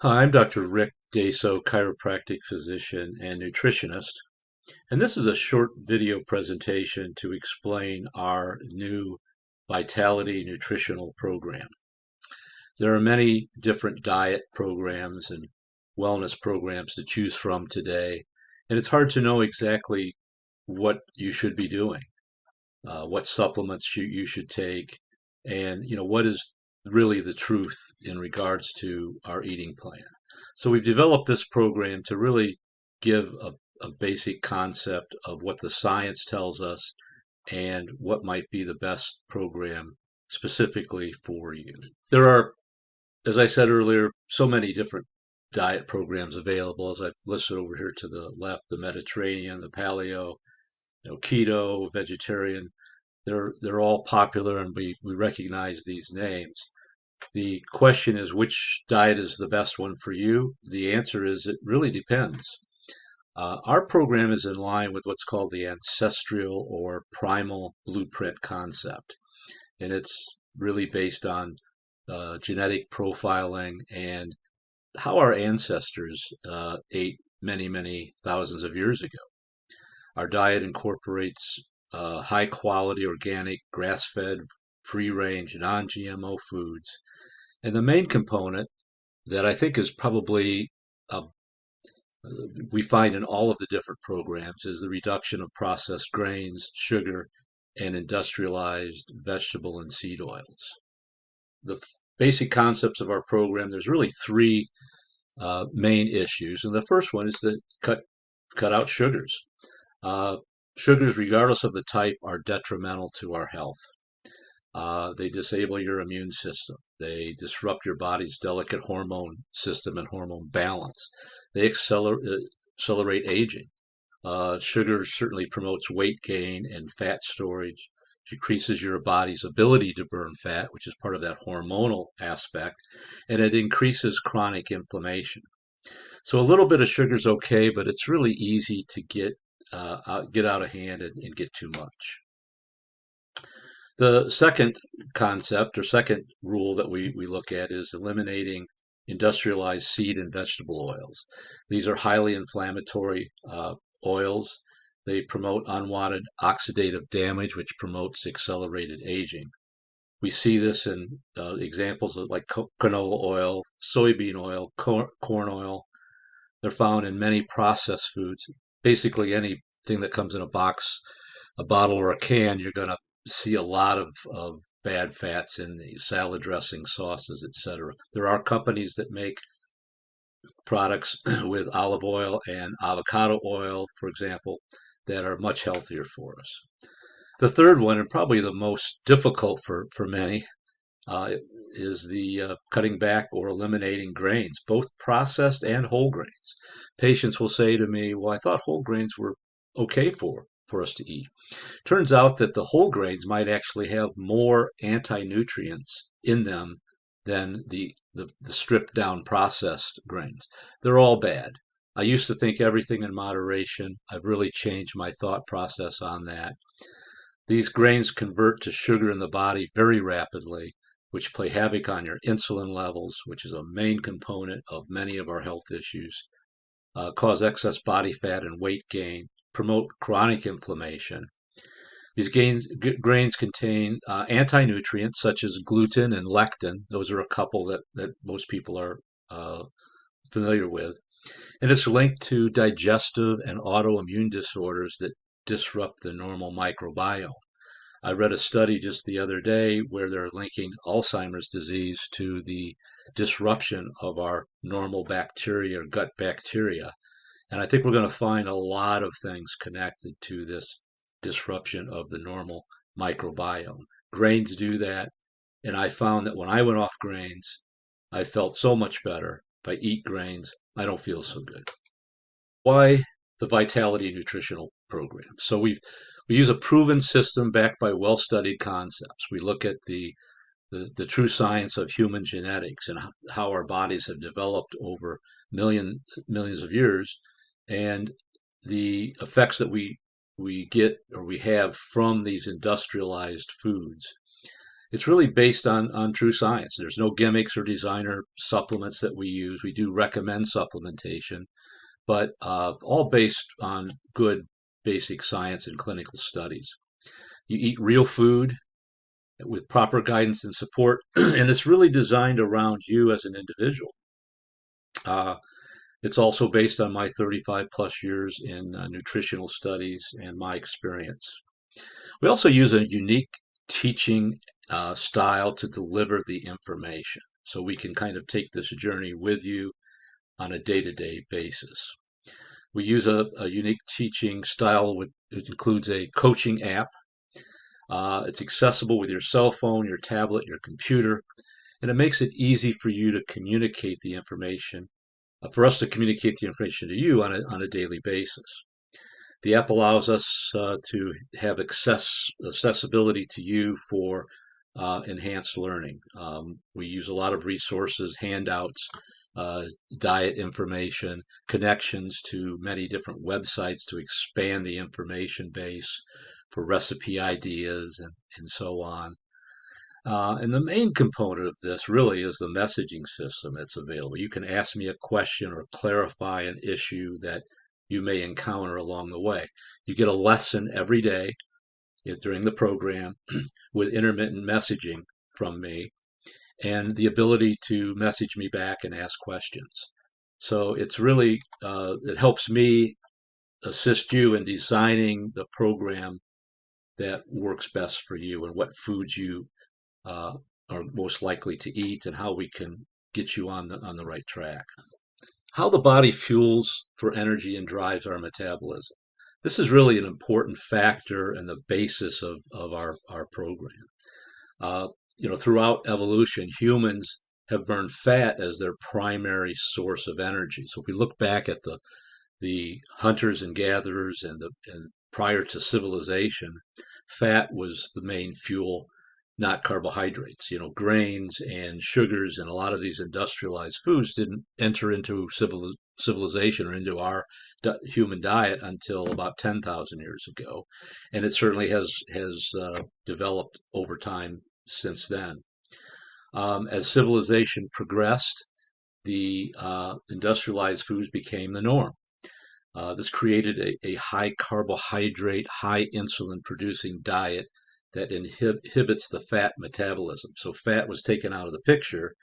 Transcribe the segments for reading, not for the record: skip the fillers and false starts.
Hi, I'm Dr. Rick Daso, chiropractic physician and nutritionist, and this is a short video presentation to explain our new Vitality Nutritional Program. There are many different diet programs and wellness programs to choose from today, and it's hard to know exactly what you should be doing, what supplements you should take, and what is really the truth in regards to our eating plan. So we've developed this program to really give a basic concept of what the science tells us and what might be the best program specifically for you. There are, as I said earlier, so many different diet programs available, as I've listed over here to the left: the Mediterranean, the paleo, keto, vegetarian. They're all popular, and we recognize these names. The question is, which diet is the best one for you? The answer is it really depends. Our program is in line with what's called the ancestral or primal blueprint concept, and it's really based on genetic profiling and how our ancestors ate many, many thousands of years ago. Our diet incorporates high quality, organic, grass fed, free range, non GMO foods. And the main component that I think is probably uh, we find in all of the different programs is the reduction of processed grains, sugar, and industrialized vegetable and seed oils. The basic concepts of our program, there's really three main issues. And the first one is to cut out sugars. Uh, Sugars, regardless of the type, are detrimental to our health. They disable your immune system. They disrupt your body's delicate hormone system and hormone balance. They accelerate aging. Sugar certainly promotes weight gain and fat storage, decreases your body's ability to burn fat, which is part of that hormonal aspect, and it increases chronic inflammation. So a little bit of sugar is okay, but it's really easy to get out of hand and get too much. The second concept or second rule that we look at is eliminating industrialized seed and vegetable oils. These are highly inflammatory oils. They promote unwanted oxidative damage, which promotes accelerated aging. We see this in examples of like canola oil, soybean oil, corn oil. They're found in many processed foods. Basically, anything that comes in a box, a bottle, or a can, you're going to see a lot of bad fats in the salad dressing, sauces, etc. There are companies that make products with olive oil and avocado oil, for example, that are much healthier for us. The third one, and probably the most difficult for many, uh, is the cutting back or eliminating grains, both processed and whole grains. Patients will say to me, "Well, I thought whole grains were okay for us to eat." Turns out that the whole grains might actually have more anti-nutrients in them than the stripped down processed grains. They're all bad. I used to think everything in moderation. I've really changed my thought process on that. These grains convert to sugar in the body very rapidly, which play havoc on your insulin levels, which is a main component of many of our health issues, cause excess body fat and weight gain, promote chronic inflammation. Grains contain anti-nutrients such as gluten and lectin. Those are a couple that most people are uh, familiar with. And it's linked to digestive and autoimmune disorders that disrupt the normal microbiome. I read a study just the other day where they're linking Alzheimer's disease to the disruption of our normal bacteria or gut bacteria. And I think we're going to find a lot of things connected to this disruption of the normal microbiome. Grains do that. And I found that when I went off grains, I felt so much better. If I eat grains, I don't feel so good. Why the Vitality Nutritional Program? So we use a proven system backed by well-studied concepts. We look at the true science of human genetics and how our bodies have developed over millions of years, and the effects that we get or we have from these industrialized foods. It's really based on true science. There's no gimmicks or designer supplements that we use. We do recommend supplementation, but all based on good basic science and clinical studies. You eat real food with proper guidance and support, and it's really designed around you as an individual. Uh, it's also based on my 35 plus years in nutritional studies and my experience. We also use a unique teaching style to deliver the information. So we can kind of take this journey with you on a day-to-day basis. We use a unique teaching style. It includes a coaching app. It's accessible with your cell phone, your tablet, your computer, and it makes it easy for you to communicate the information, for us to communicate the information to you on a daily basis. The app allows us to have accessibility to you for enhanced learning. We use a lot of resources, handouts, diet information, connections to many different websites to expand the information base for recipe ideas and so on. And the main component of this really is the messaging system that's available. You can ask me a question or clarify an issue that you may encounter along the way. You get a lesson every day during the program with intermittent messaging from me and the ability to message me back and ask questions. So it's really, it helps me assist you in designing the program that works best for you and what foods you uh, are most likely to eat and how we can get you on the right track. How the body fuels for energy and drives our metabolism. This is really an important factor and the basis of our program. Uh, Throughout evolution, humans have burned fat as their primary source of energy. So if we look back at the hunters and gatherers and prior to civilization, fat was the main fuel, not carbohydrates. Grains and sugars and a lot of these industrialized foods didn't enter into civilization or into our human diet until about 10,000 years ago, and it certainly has developed over time since then. As civilization progressed, the industrialized foods became the norm. This created a high carbohydrate, high insulin producing diet that inhibits the fat metabolism. So fat was taken out of the picture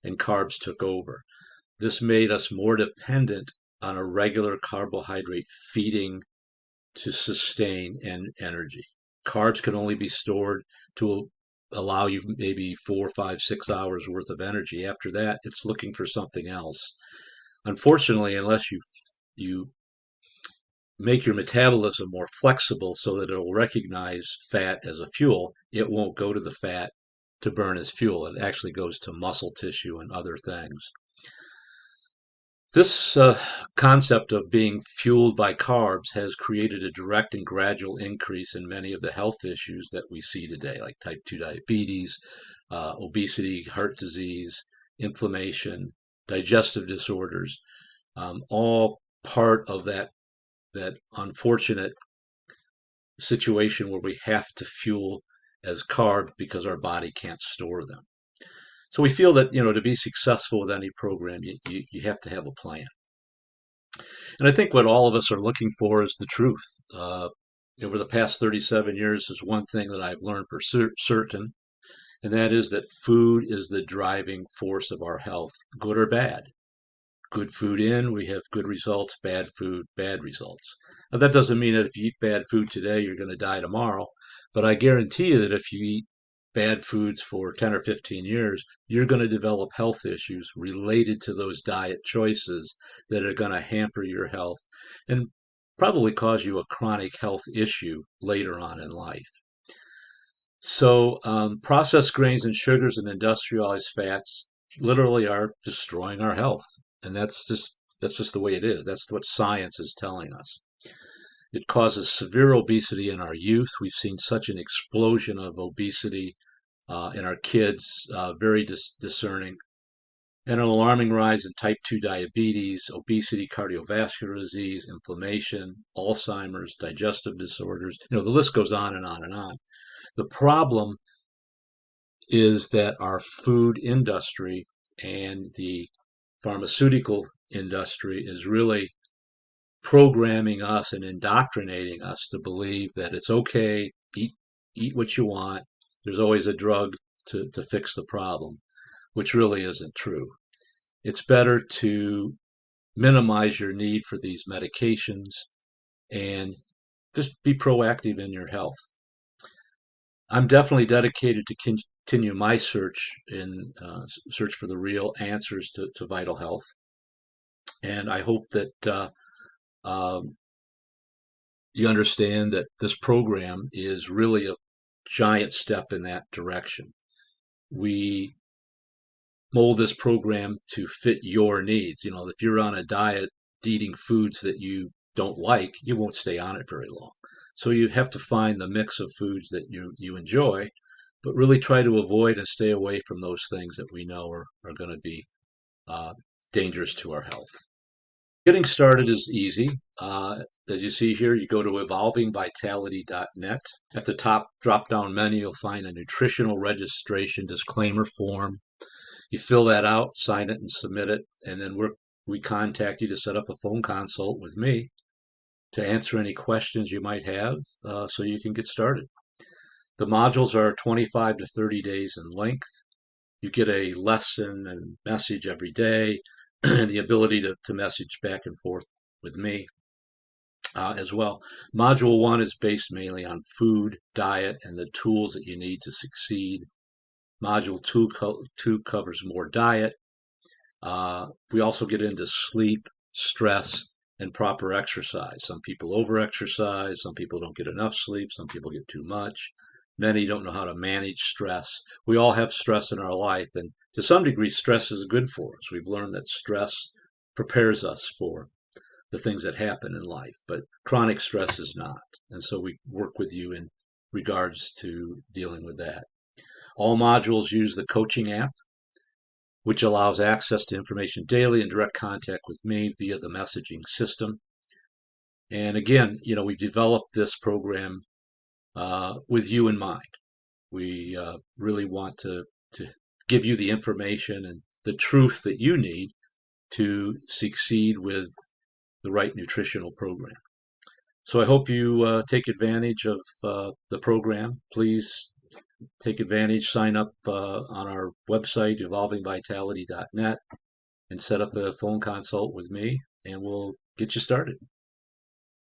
and carbs took over. This made us more dependent on a regular carbohydrate feeding to sustain energy. Carbs can only be stored to allow you maybe 4, 5, 6 hours worth of energy. After that, it's looking for something else. Unfortunately, unless you make your metabolism more flexible so that it'll recognize fat as a fuel, it won't go to the fat to burn as fuel. It actually goes to muscle tissue and other things. This concept of being fueled by carbs has created a direct and gradual increase in many of the health issues that we see today, like type 2 diabetes, obesity, heart disease, inflammation, digestive disorders, all part of that unfortunate situation where we have to fuel as carb because our body can't store them. So we feel that, to be successful with any program, you have to have a plan. And I think what all of us are looking for is the truth. Over the past 37 years is one thing that I've learned for certain, and that is that food is the driving force of our health, good or bad. Good food in, we have good results. Bad food, bad results. Now, that doesn't mean that if you eat bad food today, you're going to die tomorrow. But I guarantee you that if you eat bad foods for 10 or 15 years, you're going to develop health issues related to those diet choices that are going to hamper your health and probably cause you a chronic health issue later on in life. So, processed grains and sugars and industrialized fats literally are destroying our health. And that's just the way it is. That's what science is telling us. It causes severe obesity in our youth. We've seen such an explosion of obesity in our kids, very discerning, and an alarming rise in type 2 diabetes, obesity, cardiovascular disease, inflammation, Alzheimer's, digestive disorders. The list goes on and on and on. The problem is that our food industry and the pharmaceutical industry is really programming us and indoctrinating us to believe that it's okay, eat what you want. There's always a drug to fix the problem, which really isn't true. It's better to minimize your need for these medications and just be proactive in your health. I'm definitely dedicated to continue my search for the real answers to vital health, and I hope that um, you understand that this program is really a giant step in that direction. We mold this program to fit your needs. You know, if you're on a diet eating foods that you don't like, you won't stay on it very long. So you have to find the mix of foods that you enjoy, but really try to avoid and stay away from those things that we know are going to be uh, dangerous to our health. Getting started is easy. As you see here, you go to evolvingvitality.net. At the top drop-down menu, you'll find a nutritional registration disclaimer form. You fill that out, sign it, and submit it, and then we contact you to set up a phone consult with me to answer any questions you might have so you can get started. The modules are 25 to 30 days in length. You get a lesson and message every day, and the ability to message back and forth with me as well. Module 1 is based mainly on food, diet, and the tools that you need to succeed. Module 2 covers more diet. We also get into sleep, stress, and proper exercise. Some people overexercise, some people don't get enough sleep, some people get too much. Many don't know how to manage stress. We all have stress in our life, and to some degree, stress is good for us. We've learned that stress prepares us for the things that happen in life, but chronic stress is not. And so we work with you in regards to dealing with that. All modules use the coaching app, which allows access to information daily and direct contact with me via the messaging system. And again, you know, we developed this program with you in mind. We really want to give you the information and the truth that you need to succeed with the right nutritional program. So I hope you take advantage of the program. Please take advantage, sign up on our website, evolvingvitality.net, and set up a phone consult with me, and we'll get you started.